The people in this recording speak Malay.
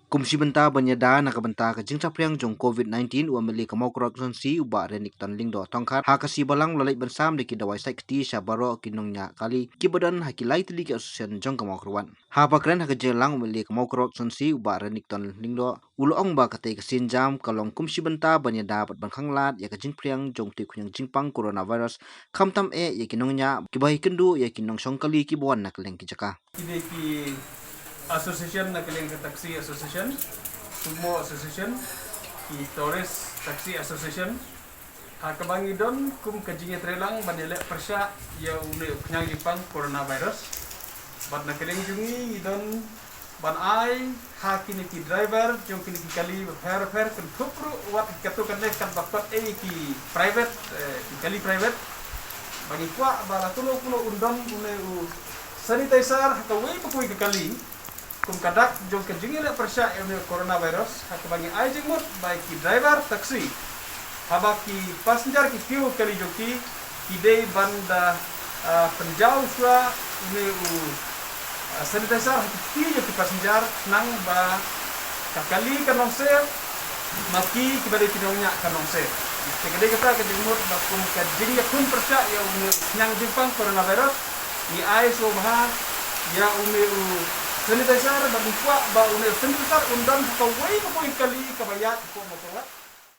Kumsi benta banyada nakabenta ka jingta priang jong COVID-19 wa meli ka Mawkyrwat sonsi uba renik ton lingdo tongkhat ha kasi balang lalai bensam de ki Dawai Sait kti sabaro ki Nongniah kali ki badan ha ki lai tli ki asosian jong ka Mawkyrwat ha bakren ha ka jelang meli ka Mawkyrwat sonsi uba renik ton lingdo ulo ong ba kate ka sinjam kalong kumsi benta banyada bat bangkhang lat ya ka jing priang jong ti khunyang jingpang coronavirus khamtam ya ki Nongniah ki bai kendu ya ki nong song kali ki buan nak leng ki jaka ki association na kaling taxi association sumo association ki Torres taxi association kabangi don kum kajinge trelang banele persya ya une knyang jipang coronavirus bat na kaling jungi don ban ai kini ki driver jong kini ki kali fair kun thupru wat katu kan kan bakot ki private ki kali private bagi kwa bala tulo undang une sanitizer hakawai pakui ke kali kum kadak jong kejingi le persya ele coronavirus hakabangi ai jingmut baik ki driver taksi habaki passenger ki kiu kali joki kidei banda penjauh sua ini sanitizer hakiki joki passenger nang ba kakali kanong se maki kibade tinongnya kanong se tegede kata kejingmut bakum kejingi kun persya ya nyang jipang coronavirus ni ai so bah ya sanitizer ba une sanitizer undang kawai ko kali kabayat ko Mawkyrwat